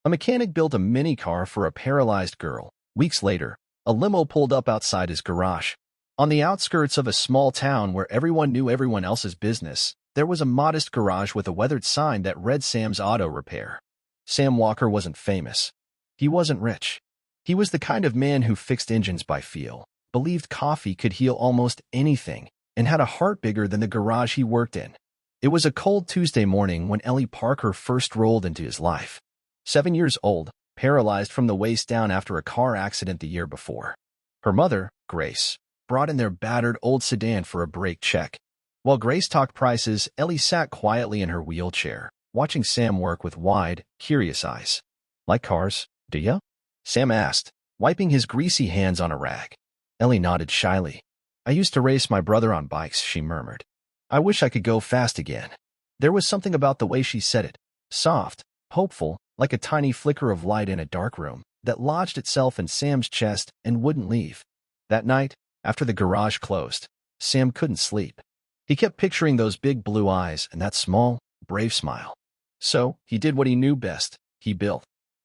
A mechanic built a mini car for a paralyzed girl. Weeks later, a limo pulled up outside his garage. On the outskirts of a small town where everyone knew everyone else's business, there was a modest garage with a weathered sign that read Sam's Auto Repair. Sam Walker wasn't famous. He wasn't rich. He was the kind of man who fixed engines by feel, believed coffee could heal almost anything, and had a heart bigger than the garage he worked in. It was a cold Tuesday morning when Ellie Parker first rolled into his life. 7 years old, paralyzed from the waist down after a car accident the year before. Her mother, Grace, brought in their battered old sedan for a brake check. While Grace talked prices, Ellie sat quietly in her wheelchair, watching Sam work with wide, curious eyes. "Like cars, do ya?" Sam asked, wiping his greasy hands on a rag. Ellie nodded shyly. "I used to race my brother on bikes," she murmured. "I wish I could go fast again." There was something about the way she said it, soft, hopeful, like a tiny flicker of light in a dark room, that lodged itself in Sam's chest and wouldn't leave. That night, after the garage closed, Sam couldn't sleep. He kept picturing those big blue eyes and that small, brave smile. So, he did what he knew best. He built.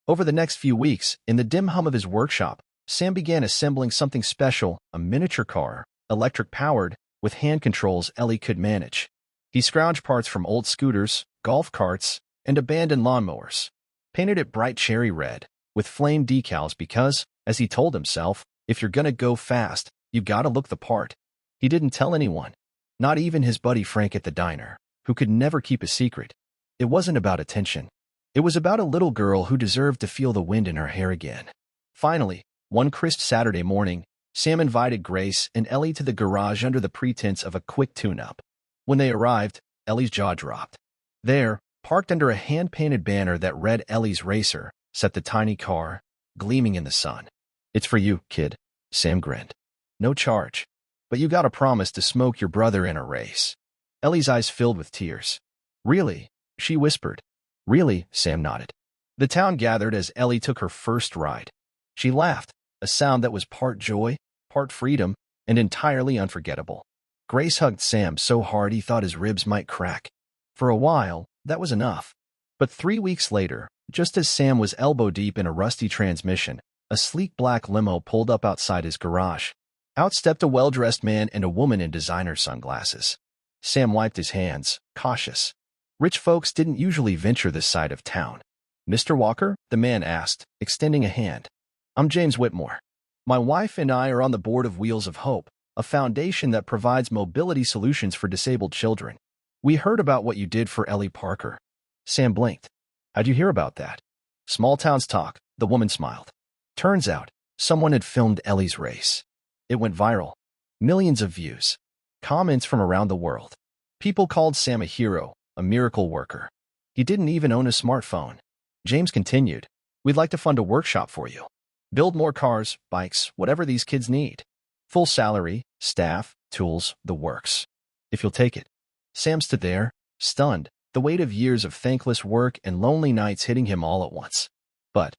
Over the next few weeks, in the dim hum of his workshop, Sam began assembling something special, a miniature car, electric-powered, with hand controls Ellie could manage. He scrounged parts from old scooters, golf carts, and abandoned lawnmowers. Painted it bright cherry red, with flame decals because, as he told himself, if you're gonna go fast, you gotta look the part. He didn't tell anyone, not even his buddy Frank at the diner, who could never keep a secret. It wasn't about attention. It was about a little girl who deserved to feel the wind in her hair again. Finally, one crisp Saturday morning, Sam invited Grace and Ellie to the garage under the pretense of a quick tune-up. When they arrived, Ellie's jaw dropped. There, parked under a hand-painted banner that read Ellie's Racer, sat the tiny car, gleaming in the sun. "It's for you, kid," Sam grinned. "No charge. But you gotta promise to smoke your brother in a race." Ellie's eyes filled with tears. "Really?" she whispered. "Really," Sam nodded. The town gathered as Ellie took her first ride. She laughed, a sound that was part joy, part freedom, and entirely unforgettable. Grace hugged Sam so hard he thought his ribs might crack. For a while, that was enough. But 3 weeks later, just as Sam was elbow-deep in a rusty transmission, a sleek black limo pulled up outside his garage. Out stepped a well-dressed man and a woman in designer sunglasses. Sam wiped his hands, cautious. Rich folks didn't usually venture this side of town. "Mr. Walker?" the man asked, extending a hand. "I'm James Whitmore. My wife and I are on the board of Wheels of Hope, a foundation that provides mobility solutions for disabled children. We heard about what you did for Ellie Parker." Sam blinked. "How'd you hear about that?" "Small towns talk," the woman smiled. Turns out, someone had filmed Ellie's race. It went viral. Millions of views. Comments from around the world. People called Sam a hero, a miracle worker. He didn't even own a smartphone. James continued, "We'd like to fund a workshop for you. Build more cars, bikes, whatever these kids need. Full salary, staff, tools, the works. If you'll take it." Sam stood there, stunned, the weight of years of thankless work and lonely nights hitting him all at once. "But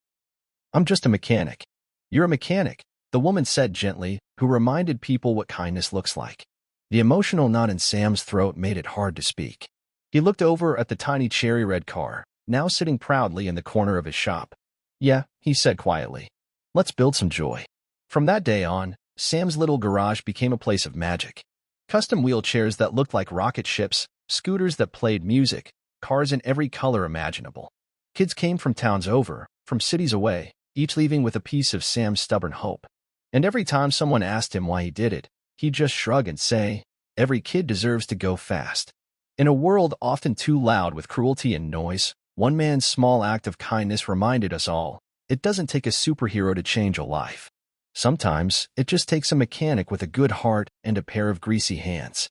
I'm just a mechanic." "You're a mechanic," the woman said gently, who reminded people what kindness looks like. The emotional knot in Sam's throat made it hard to speak. He looked over at the tiny cherry-red car, now sitting proudly in the corner of his shop. "Yeah," he said quietly. "Let's build some joy." From that day on, Sam's little garage became a place of magic. Custom wheelchairs that looked like rocket ships, scooters that played music, cars in every color imaginable. Kids came from towns over, from cities away, each leaving with a piece of Sam's stubborn hope. And every time someone asked him why he did it, he'd just shrug and say, "Every kid deserves to go fast." In a world often too loud with cruelty and noise, one man's small act of kindness reminded us all, it doesn't take a superhero to change a life. Sometimes, it just takes a mechanic with a good heart and a pair of greasy hands.